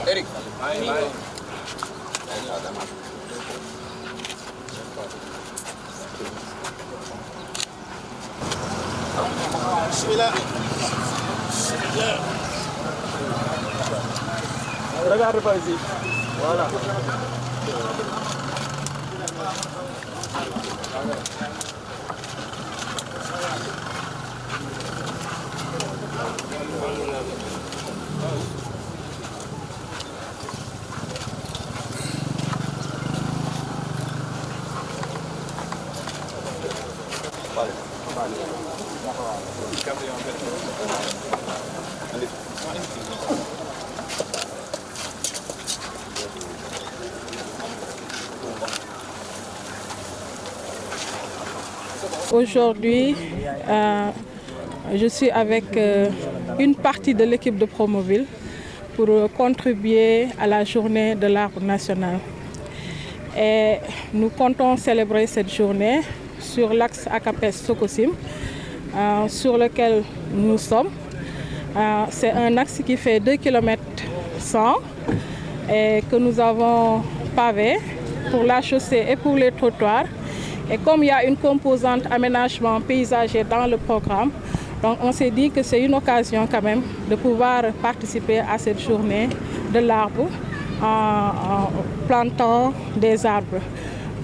Eric. Bismillah. Regarde pas ici. Voilà. Aujourd'hui, je suis avec une partie de l'équipe de Promoville pour contribuer à la journée de l'arbre national. Et nous comptons célébrer cette journée sur l'axe Akapes-Sococim, sur lequel nous sommes. C'est un axe qui fait 2 km 100 et que nous avons pavé pour la chaussée et pour les trottoirs. Et comme il y a une composante aménagement paysager dans le programme, donc on s'est dit que c'est une occasion quand même de pouvoir participer à cette journée de l'arbre en plantant des arbres.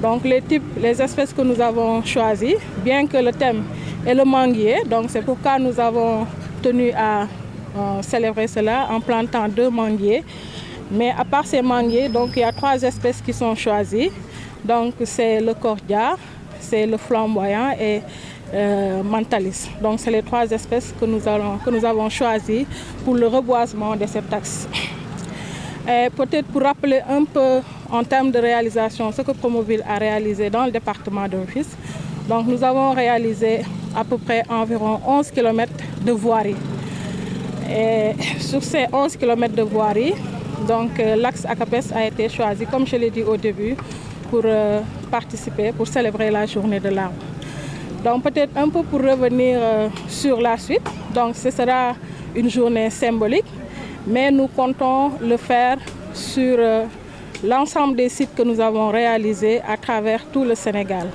Donc les espèces que nous avons choisies, bien que le thème est le manguier, donc c'est pourquoi nous avons tenu à célébrer cela en plantant 2 manguiers. Mais à part ces manguiers, donc il y a 3 espèces qui sont choisies. Donc c'est le cordia, c'est le flamboyant et Mantalis. Donc c'est les 3 espèces que nous avons choisies pour le reboisement de cet axe. Et peut-être pour rappeler un peu en termes de réalisation ce que Promoville a réalisé dans le département de Rufisque. Donc nous avons réalisé à peu près environ 11 km de voirie. Et sur ces 11 km de voirie, donc l'axe Akapes a été choisi, comme je l'ai dit au début, pour participer, pour célébrer la journée de l'arbre. Donc peut-être un peu pour revenir sur la suite, donc ce sera une journée symbolique, mais nous comptons le faire sur l'ensemble des sites que nous avons réalisés à travers tout le Sénégal.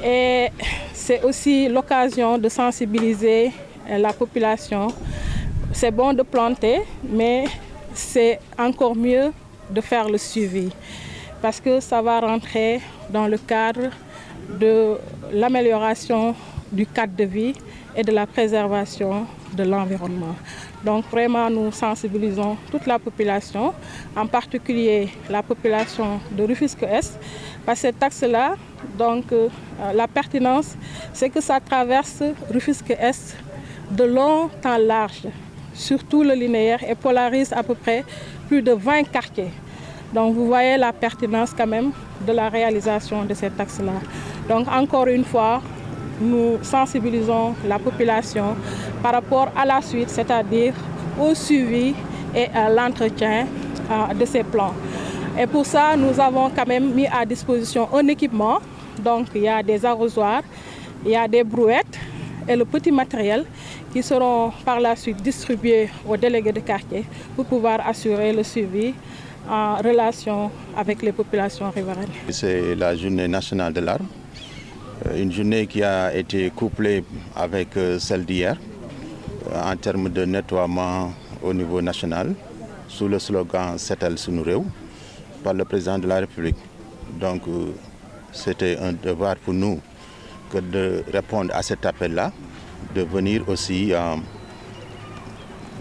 Et c'est aussi l'occasion de sensibiliser la population. C'est bon de planter, mais c'est encore mieux de faire le suivi, parce que ça va rentrer dans le cadre de l'amélioration du cadre de vie et de la préservation de l'environnement. Donc vraiment, nous sensibilisons toute la population, en particulier la population de Rufisque-Est, parce que cet axe-là, donc la pertinence, c'est que ça traverse Rufisque-Est de long en large, sur tout le linéaire, et polarise à peu près plus de 20 quartiers. Donc vous voyez la pertinence quand même de la réalisation de cet axe-là. Donc encore une fois, nous sensibilisons la population par rapport à la suite, c'est-à-dire au suivi et à l'entretien de ces plans. Et pour ça, nous avons quand même mis à disposition un équipement. Donc il y a des arrosoirs, il y a des brouettes et le petit matériel qui seront par la suite distribués aux délégués de quartier pour pouvoir assurer le suivi en relation avec les populations riveraines. C'est la journée nationale de l'arbre, une journée qui a été couplée avec celle d'hier en termes de nettoiement au niveau national sous le slogan Setal Sunu Réew par le président de la République. Donc c'était un devoir pour nous que de répondre à cet appel-là, de venir aussi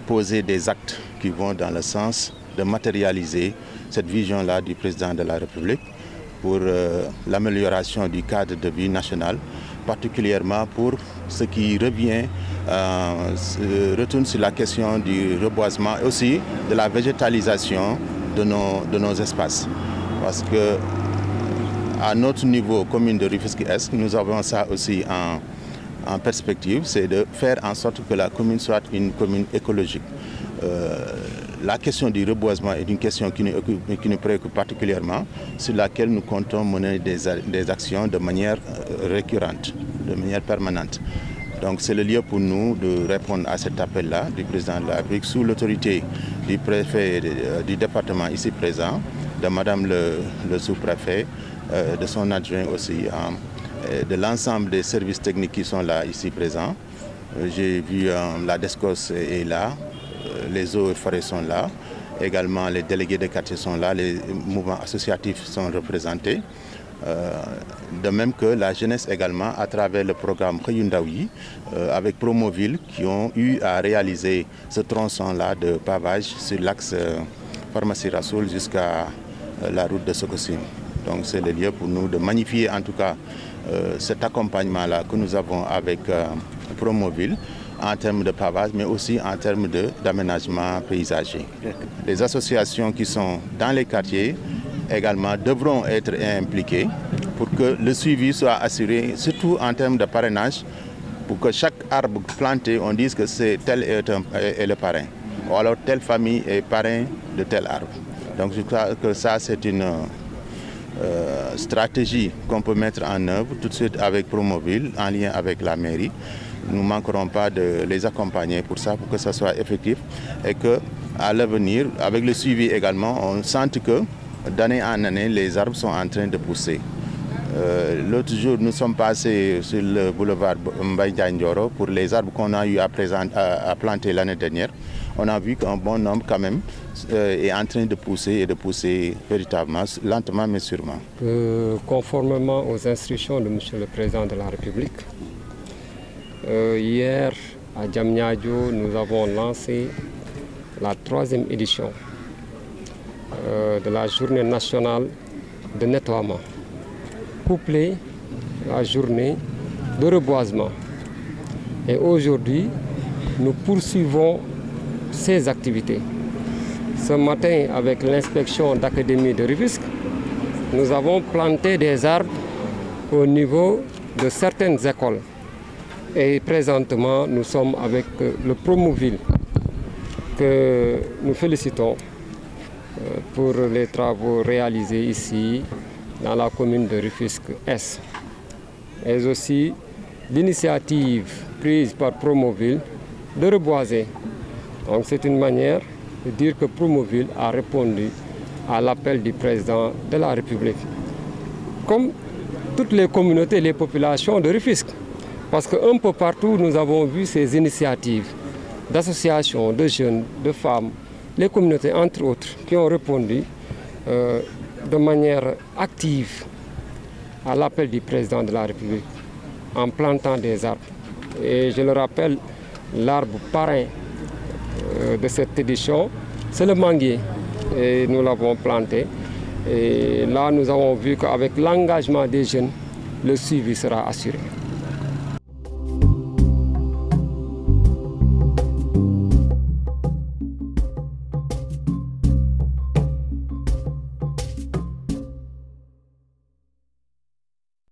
poser des actes qui vont dans le sens de matérialiser cette vision-là du président de la République pour l'amélioration du cadre de vie national, particulièrement pour ce qui revient, retourne sur la question du reboisement et aussi de la végétalisation de nos espaces. Parce que à notre niveau, commune de Rufisque-Est, nous avons ça aussi en perspective, c'est de faire en sorte que la commune soit une commune écologique. la question du reboisement est une question qui nous préoccupe particulièrement, sur laquelle nous comptons mener des actions de manière récurrente, de manière permanente. Donc c'est le lieu pour nous de répondre à cet appel-là du président de la République sous l'autorité du préfet du département ici présent, de madame le sous-préfet, de son adjoint aussi, de l'ensemble des services techniques qui sont là ici présents. J'ai vu la DESCOS est là, les eaux et forêts sont là, également les délégués de quartier sont là, les mouvements associatifs sont représentés. De même que la jeunesse également à travers le programme Khayundaoui avec Promoville qui ont eu à réaliser ce tronçon-là de pavage sur l'axe Pharmacie Rassoul jusqu'à la route de Sococim. Donc c'est le lieu pour nous de magnifier en tout cas cet accompagnement-là que nous avons avec Promoville en termes de pavage mais aussi en termes d'aménagement paysager. Les associations qui sont dans les quartiers également devront être impliqués pour que le suivi soit assuré, surtout en termes de parrainage, pour que chaque arbre planté, on dise que c'est tel est le parrain, ou alors telle famille est parrain de tel arbre. Donc je crois que ça c'est une stratégie qu'on peut mettre en œuvre tout de suite avec Promoville, en lien avec la mairie. Nous ne manquerons pas de les accompagner pour ça, pour que ça soit effectif et qu'à l'avenir, avec le suivi également, on sente que d'année en année, les arbres sont en train de pousser. L'autre jour, nous sommes passés sur le boulevard Mbaye Ndioro pour les arbres qu'on a eu à planter l'année dernière. On a vu qu'un bon nombre quand même est en train de pousser et de pousser véritablement, lentement mais sûrement. Conformément aux instructions de M. le Président de la République, hier à Diamniadio, nous avons lancé la 3e édition de la journée nationale de nettoiement, couplée à la journée de reboisement. Et aujourd'hui, nous poursuivons ces activités. Ce matin, avec l'inspection d'Académie de Rufisque, nous avons planté des arbres au niveau de certaines écoles. Et présentement, nous sommes avec le Promoville que nous félicitons pour les travaux réalisés ici dans la commune de Rufisque-Est. Et aussi l'initiative prise par Promoville de reboiser. Donc c'est une manière de dire que Promoville a répondu à l'appel du président de la République. Comme toutes les communautés et les populations de Rufisque. Parce qu'un peu partout, nous avons vu ces initiatives d'associations, de jeunes, de femmes, les communautés entre autres, qui ont répondu de manière active à l'appel du président de la République en plantant des arbres. Et je le rappelle, l'arbre parrain de cette édition, c'est le manguier. Et nous l'avons planté. Et là, nous avons vu qu'avec l'engagement des jeunes, le suivi sera assuré.